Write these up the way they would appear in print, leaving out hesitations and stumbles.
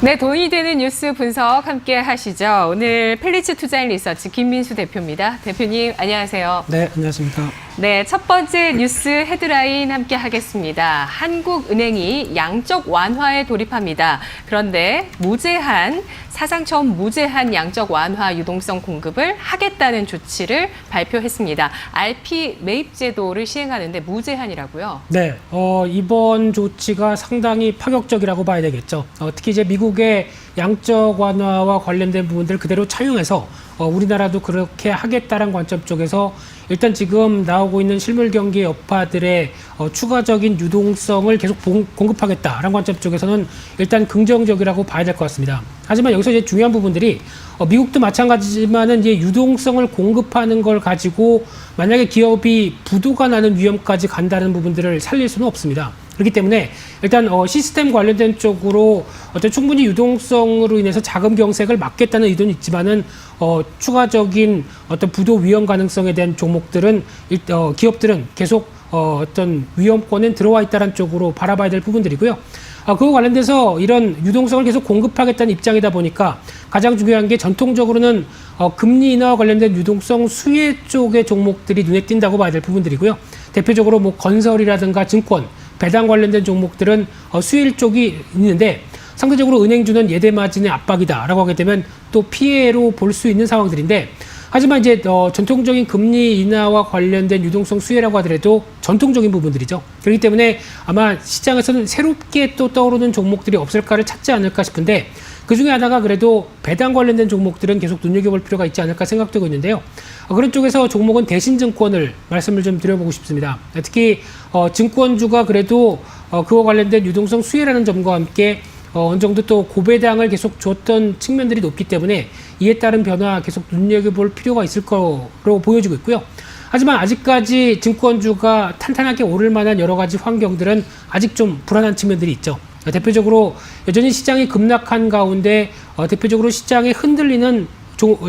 네, 돈이 되는 뉴스 분석 함께 하시죠. 오늘 펠리츠 투자인 리서치 김민수 대표입니다. 대표님, 안녕하세요. 네, 안녕하십니까. 네, 첫 번째 뉴스 헤드라인 함께 하겠습니다. 한국은행이 양적 완화에 돌입합니다. 그런데 사상 처음 무제한 양적 완화 유동성 공급을 하겠다는 조치를 발표했습니다. RP 매입 제도를 시행하는데 무제한이라고요? 네, 이번 조치가 상당히 파격적이라고 봐야 되겠죠. 특히 이제 미국의 양적 완화와 관련된 부분들 그대로 차용해서 우리나라도 그렇게 하겠다는 관점 쪽에서 일단 지금 나오고 있는 실물 경기 여파들의 추가적인 유동성을 계속 공급하겠다라는 관점 쪽에서는 일단 긍정적이라고 봐야 될 것 같습니다. 하지만 여기서 이제 중요한 부분들이 미국도 마찬가지지만은 이제 유동성을 공급하는 걸 가지고 만약에 기업이 부도가 나는 위험까지 간다는 부분들을 살릴 수는 없습니다. 그렇기 때문에 일단 시스템 관련된 쪽으로 충분히 유동성으로 인해서 자금 경색을 막겠다는 의도는 있지만은 추가적인 부도 위험 가능성에 대한 종목들은 기업들은 계속 어떤 위험권에 들어와 있다는 쪽으로 바라봐야 될 부분들이고요. 그와 관련돼서 이런 유동성을 계속 공급하겠다는 입장이다 보니까 가장 중요한 게 전통적으로는 금리 인하와 관련된 유동성 수혜 쪽의 종목들이 눈에 띈다고 봐야 될 부분들이고요. 대표적으로 뭐 건설이라든가 증권, 배당 관련된 종목들은 수혜일 쪽이 있는데 상대적으로 은행주는 예대 마진의 압박이다라고 하게 되면 또 피해로 볼 수 있는 상황들인데 하지만 이제 전통적인 금리 인하와 관련된 유동성 수혜라고 하더라도 전통적인 부분들이죠. 그렇기 때문에 아마 시장에서는 새롭게 또 떠오르는 종목들이 없을까를 찾지 않을까 싶은데 그중에 하나가 그래도 배당 관련된 종목들은 계속 눈여겨볼 필요가 있지 않을까 생각되고 있는데요. 그런 쪽에서 종목은 대신증권을 말씀을 좀 드려보고 싶습니다. 특히 증권주가 그래도 그와 관련된 유동성 수혜라는 점과 함께 어느 정도 또 고배당을 계속 줬던 측면들이 높기 때문에 이에 따른 변화 계속 눈여겨볼 필요가 있을 거로 보여지고 있고요. 하지만 아직까지 증권주가 탄탄하게 오를 만한 여러 가지 환경들은 아직 좀 불안한 측면들이 있죠. 대표적으로 여전히 시장이 급락한 가운데 대표적으로 시장에 흔들리는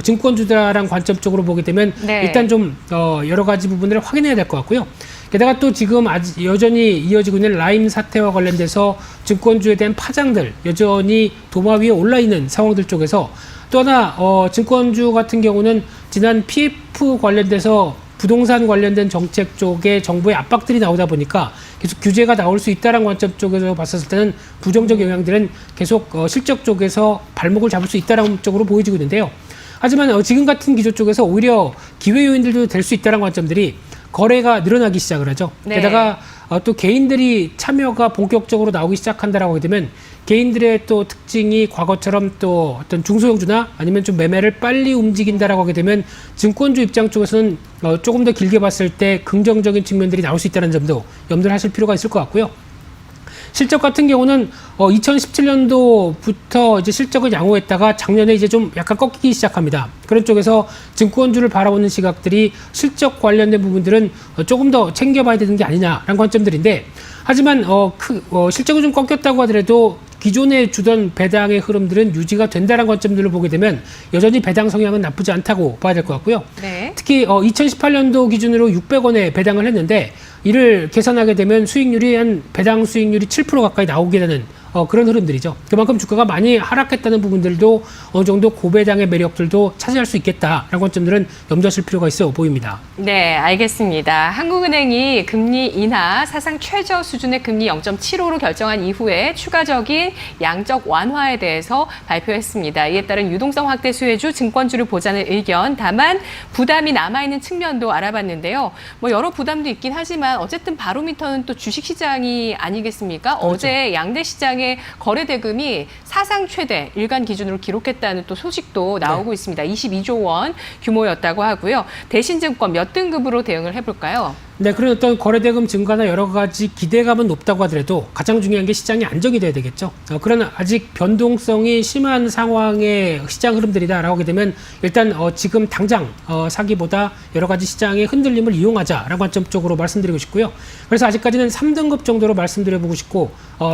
증권주다라는 관점 쪽으로 보게 되면 네. 일단 좀 여러 가지 부분들을 확인해야 될 것 같고요. 게다가 또 지금 아직 여전히 이어지고 있는 라임 사태와 관련돼서 증권주에 대한 파장들 여전히 도마 위에 올라 있는 상황들 쪽에서 또 하나 증권주 같은 경우는 지난 PF 관련돼서 부동산 관련된 정책 쪽에 정부의 압박들이 나오다 보니까 계속 규제가 나올 수 있다는 관점 쪽에서 봤었을 때는 부정적 영향들은 계속 실적 쪽에서 발목을 잡을 수 있다는 쪽으로 보여지고 있는데요. 하지만 지금 같은 기조 쪽에서 오히려 기회 요인들도 될 수 있다는 관점들이 거래가 늘어나기 시작을 하죠. 네. 게다가 또 개인들이 참여가 본격적으로 나오기 시작한다라고 하게 되면 개인들의 또 특징이 과거처럼 또 어떤 중소형주나 아니면 좀 매매를 빨리 움직인다라고 하게 되면 증권주 입장 쪽에서는 조금 더 길게 봤을 때 긍정적인 측면들이 나올 수 있다는 점도 염두를 하실 필요가 있을 것 같고요. 실적 같은 경우는 2017년도부터 이제 실적을 양호했다가 작년에 이제 좀 약간 꺾이기 시작합니다. 그런 쪽에서 증권주를 바라보는 시각들이 실적 관련된 부분들은 조금 더 챙겨봐야 되는 게 아니냐라는 관점들인데 하지만 실적이 좀 꺾였다고 하더라도 기존에 주던 배당의 흐름들은 유지가 된다는 관점들을 보게 되면 여전히 배당 성향은 나쁘지 않다고 봐야 될 것 같고요. 네. 특히 2018년도 기준으로 600원에 배당을 했는데 이를 계산하게 되면 배당 수익률이 7% 가까이 나오게 되는 그런 흐름들이죠. 그만큼 주가가 많이 하락했다는 부분들도 어느 정도 고배당의 매력들도 차지할 수 있겠다라는 관점들은 염두하실 필요가 있어 보입니다. 네, 알겠습니다. 한국은행이 금리 인하 사상 최저 수준의 금리 0.75로 결정한 이후에 추가적인 양적 완화에 대해서 발표했습니다. 이에 따른 유동성 확대 수혜주 증권주를 보자는 의견, 다만 부담이 남아있는 측면도 알아봤는데요. 여러 부담도 있긴 하지만 어쨌든 바로미터는 또 주식시장이 아니겠습니까? 그렇죠. 어제 양대 시장의 거래 대금이 사상 최대 일간 기준으로 기록했다는 또 소식도 나오고 있습니다. 22조 원 규모였다고 하고요. 대신증권 몇 등급으로 대응을 해볼까요? 네, 그런 어떤 거래대금 증가나 여러 가지 기대감은 높다고 하더라도 가장 중요한 게 시장이 안정이 돼야 되겠죠. 그러나 아직 변동성이 심한 상황의 시장 흐름들이다라고 하게 되면 일단 지금 당장 사기보다 여러 가지 시장의 흔들림을 이용하자라는 관점 쪽으로 말씀드리고 싶고요. 그래서 아직까지는 3등급 정도로 말씀드려보고 싶고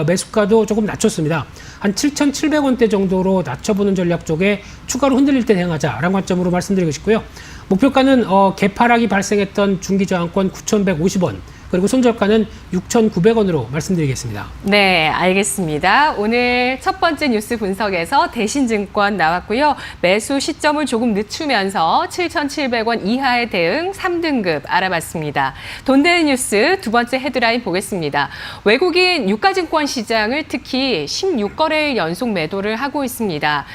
매수가도 조금 낮췄습니다. 한 7,700원대 정도로 낮춰보는 전략 쪽에 추가로 흔들릴 때 대응하자라는 관점으로 말씀드리고 싶고요. 목표가는 개파락이 발생했던 중기저항권 9,150원, 그리고 손절가는 6,900원으로 말씀드리겠습니다. 네, 알겠습니다. 오늘 첫 번째 뉴스 분석에서 대신증권 나왔고요. 매수 시점을 조금 늦추면서 7,700원 이하의 대응 3등급 알아봤습니다. 돈 되는 뉴스 두 번째 헤드라인 보겠습니다. 외국인 유가증권 시장을 특히 16거래일 연속 매도를 하고 있습니다.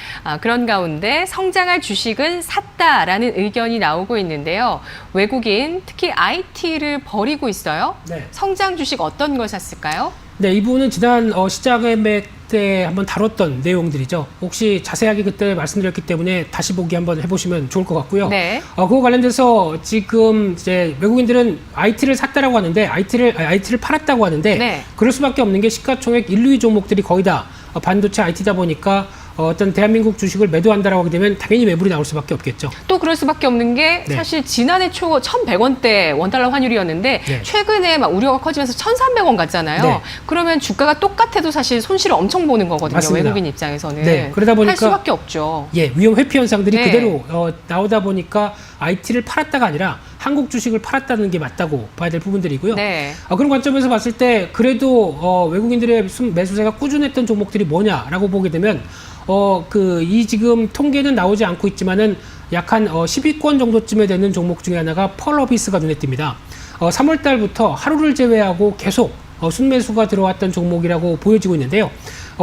그런 가운데 성장할 주식은 샀다라는 의견이 나오고 있는데요. 외국인 특히 IT를 버리고 있어요. 네. 성장 주식 어떤 걸 샀을까요? 네, 이 부분은 지난 시장의 맥 때 한번 다뤘던 내용들이죠. 혹시 자세하게 그때 말씀드렸기 때문에 다시 보기 한번 해보시면 좋을 것 같고요. 네. 그거 관련돼서 지금 이제 외국인들은 IT를 샀다라고 하는데 IT를 팔았다고 하는데 네. 그럴 수밖에 없는 게 시가총액 1, 2위 종목들이 거의 다 반도체 IT다 보니까 어떤 대한민국 주식을 매도한다라고 하게 되면 당연히 매물이 나올 수밖에 없겠죠. 또 그럴 수밖에 없는 게 네. 사실 지난해 초 1,100원대 원달러 환율이었는데 네. 최근에 막 우려가 커지면서 1,300원 갔잖아요. 네. 그러면 주가가 똑같아도 사실 손실을 엄청 보는 거거든요. 맞습니다. 외국인 입장에서는. 네. 그러다 보니까 할 수밖에 없죠. 예, 위험 회피 현상들이 네. 그대로 나오다 보니까 IT를 팔았다가 아니라 한국 주식을 팔았다는 게 맞다고 봐야 될 부분들이고요. 네. 그런 관점에서 봤을 때 그래도 외국인들의 매수세가 꾸준했던 종목들이 뭐냐라고 보게 되면 이 지금 통계는 나오지 않고 있지만은 약 한 10위권 정도쯤에 되는 종목 중에 하나가 펄어비스가 눈에 띕니다. 3월 달부터 하루를 제외하고 계속 순매수가 들어왔던 종목이라고 보여지고 있는데요.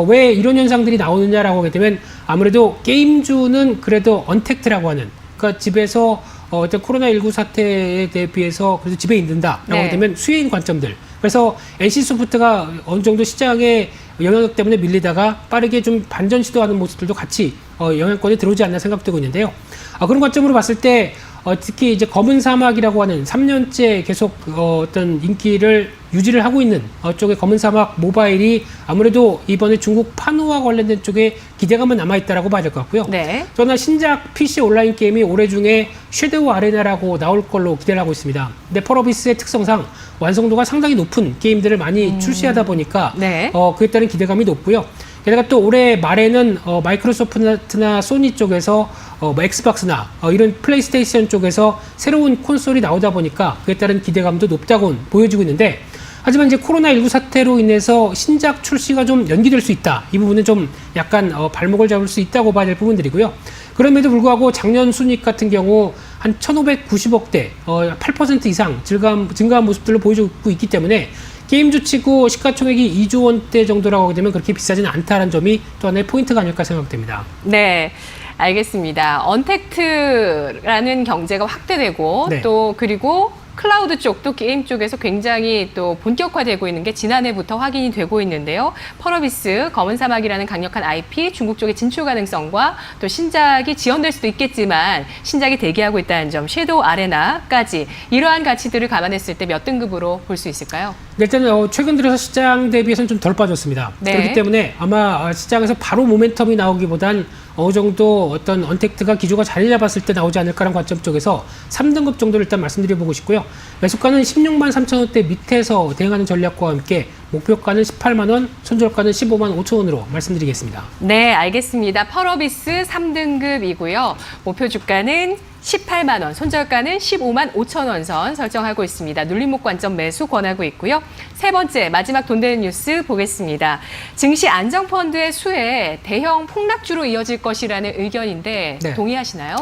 왜 이런 현상들이 나오느냐라고 하게 되면 아무래도 게임주는 그래도 언택트라고 하는, 그러니까 집에서 어떤 코로나19 사태에 대비해서 그래서 집에 있는다라고 네. 하게 되면 수혜인 관점들. 그래서 NC소프트가 어느 정도 시장의 영향력 때문에 밀리다가 빠르게 좀 반전 시도하는 모습들도 같이 영향권에 들어오지 않나 생각되고 있는데요. 그런 관점으로 봤을 때 특히 이제 검은 사막이라고 하는 3년째 계속 어떤 인기를 유지를 하고 있는 쪽의 검은 사막 모바일이 아무래도 이번에 중국 판호와 관련된 쪽에 기대감은 남아있다라고 봐야 될 것 같고요. 네. 저는 신작 PC 온라인 게임이 올해 중에 섀도우 아레나라고 나올 걸로 기대를 하고 있습니다. 근데 펄어비스의 특성상 완성도가 상당히 높은 게임들을 많이 출시하다 보니까 네. 그에 따른 기대감이 높고요. 게다가 또 올해 말에는 마이크로소프트나 소니 쪽에서 엑스박스나 이런 플레이스테이션 쪽에서 새로운 콘솔이 나오다 보니까 그에 따른 기대감도 높다고 보여지고 있는데, 하지만 이제 코로나19 사태로 인해서 신작 출시가 좀 연기될 수 있다. 이 부분은 좀 약간 발목을 잡을 수 있다고 봐야 될 부분들이고요. 그럼에도 불구하고 작년 순이익 같은 경우 한 1,590억대, 8% 이상 증가한 모습들로 보여주고 있기 때문에 게임주 치고 시가총액이 2조 원대 정도라고 하게 되면 그렇게 비싸지는 않다는 점이 또 하나의 포인트가 아닐까 생각됩니다. 네. 알겠습니다. 언택트라는 경제가 확대되고 네. 또 그리고 클라우드 쪽도 게임 쪽에서 굉장히 또 본격화되고 있는 게 지난해부터 확인이 되고 있는데요. 펄어비스, 검은 사막이라는 강력한 IP, 중국 쪽의 진출 가능성과 또 신작이 지연될 수도 있겠지만 신작이 대기하고 있다는 점, 섀도우 아레나까지 이러한 가치들을 감안했을 때 몇 등급으로 볼 수 있을까요? 일단 최근 들어서 시장 대비해서는 좀 덜 빠졌습니다. 네. 그렇기 때문에 아마 시장에서 바로 모멘텀이 나오기보단 어느 정도 어떤 언택트가 기조가 자리 잡았을 때 나오지 않을까라는 관점 쪽에서 3등급 정도를 일단 말씀드려보고 싶고요. 매수가는 16만 3천 원대 밑에서 대응하는 전략과 함께 목표가는 18만 원, 손절가는 15만 5천 원으로 말씀드리겠습니다. 네, 알겠습니다. 펄어비스 3등급이고요. 목표 주가는 18만 원, 손절가는 15만 5천 원 선 설정하고 있습니다. 눌림목 관점 매수 권하고 있고요. 세 번째, 마지막 돈 되는 뉴스 보겠습니다. 증시 안정펀드의 수혜 대형 폭락주로 이어질 것이라는 의견인데 네. 동의하시나요?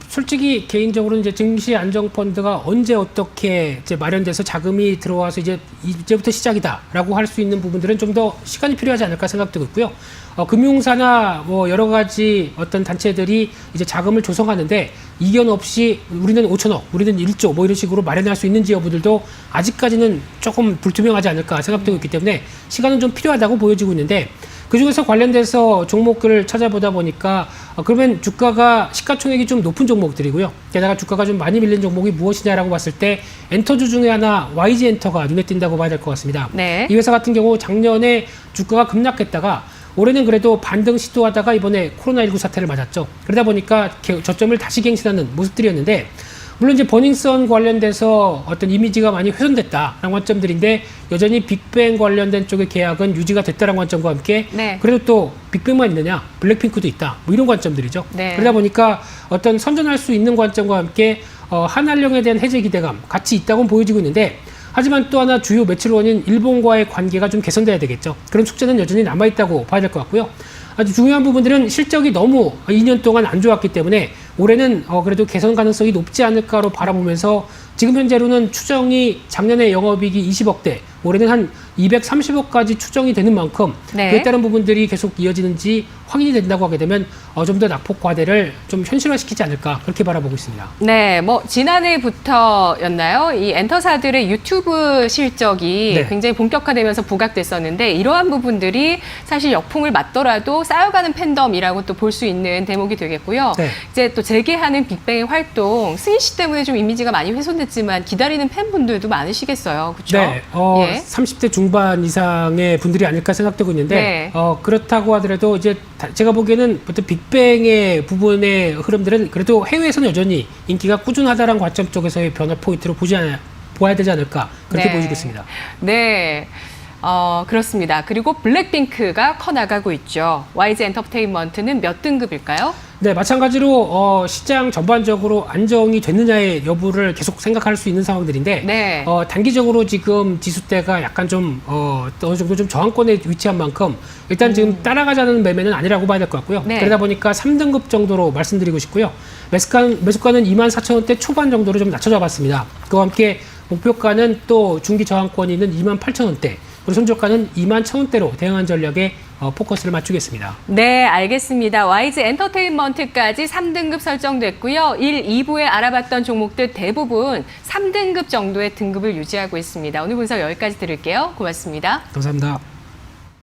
솔직히 개인적으로는 이제 증시 안정펀드가 언제 어떻게 이제 마련돼서 자금이 들어와서 이제부터 시작이다라고 할 수 있는 부분들은 좀 더 시간이 필요하지 않을까 생각되고 있고요. 금융사나 뭐 여러 가지 어떤 단체들이 이제 자금을 조성하는데 이견 없이 우리는 5천억, 우리는 1조 뭐 이런 식으로 마련할 수 있는지 여부들도 아직까지는 조금 불투명하지 않을까 생각되고 있기 때문에 시간은 좀 필요하다고 보여지고 있는데, 그중에서 관련돼서 종목들을 찾아보다 보니까 그러면 주가가 시가총액이 좀 높은 종목들이고요. 게다가 주가가 좀 많이 밀린 종목이 무엇이냐라고 봤을 때 엔터주 중에 하나 YG엔터가 눈에 띈다고 봐야 될 것 같습니다. 네. 이 회사 같은 경우 작년에 주가가 급락했다가 올해는 그래도 반등 시도하다가 이번에 코로나19 사태를 맞았죠. 그러다 보니까 저점을 다시 갱신하는 모습들이었는데, 물론 이제 버닝썬 관련돼서 어떤 이미지가 많이 훼손됐다라는 관점들인데 여전히 빅뱅 관련된 쪽의 계약은 유지가 됐다는 관점과 함께 네. 그래도 또 빅뱅만 있느냐, 블랙핑크도 있다, 뭐 이런 관점들이죠. 네. 그러다 보니까 어떤 선전할 수 있는 관점과 함께 한한령에 대한 해제 기대감 같이 있다고 보여지고 있는데, 하지만 또 하나 주요 매출원인 일본과의 관계가 좀 개선돼야 되겠죠. 그런 숙제는 여전히 남아있다고 봐야 될 것 같고요. 아주 중요한 부분들은 실적이 너무 2년 동안 안 좋았기 때문에 올해는 그래도 개선 가능성이 높지 않을까로 바라보면서 지금 현재로는 추정이 작년에 영업이익이 20억대, 올해는 한 230억까지 추정이 되는 만큼 네. 그에 따른 부분들이 계속 이어지는지 확인이 된다고 하게 되면 좀 더 낙폭 과대를 좀 현실화시키지 않을까 그렇게 바라보고 있습니다. 네, 뭐 지난해부터였나요? 이 엔터사들의 유튜브 실적이 네. 굉장히 본격화되면서 부각됐었는데 이러한 부분들이 사실 역풍을 맞더라도 쌓여가는 팬덤이라고 또 볼 수 있는 대목이 되겠고요. 네. 이제 또 재개하는 빅뱅의 활동, 승희 씨 때문에 좀 이미지가 많이 훼손됐지만 기다리는 팬분들도 많으시겠어요, 그렇죠? 네, 30대 중반 이상의 분들이 아닐까 생각되고 있는데 네. 그렇다고 하더라도 이제 제가 보기에는 보통 빅뱅의 부분의 흐름들은 그래도 해외에서는 여전히 인기가 꾸준하다는 관점 쪽에서의 변화 포인트로 보아야 되지 않을까 그렇게 네. 보여지고 있습니다. 네. 그렇습니다. 그리고 블랙핑크가 커나가고 있죠. YG 엔터테인먼트는 몇 등급일까요? 네, 마찬가지로 시장 전반적으로 안정이 됐느냐의 여부를 계속 생각할 수 있는 상황들인데 네. 단기적으로 지금 지수대가 약간 좀 어느 정도 좀 저항권에 위치한 만큼 일단 지금 따라가자는 매매는 아니라고 봐야 될 것 같고요. 네. 그러다 보니까 3등급 정도로 말씀드리고 싶고요. 매수가는 24,000원대 초반 정도로 좀 낮춰잡았습니다. 그와 함께 목표가는 또 중기 저항권이 있는 28,000원대, 그리고 손절가는 21,000원대로 대응한 전략에 포커스를 맞추겠습니다. 네, 알겠습니다. YG 엔터테인먼트까지 3등급 설정됐고요. 1, 2부에 알아봤던 종목들 대부분 3등급 정도의 등급을 유지하고 있습니다. 오늘 분석 여기까지 들을게요. 고맙습니다. 감사합니다.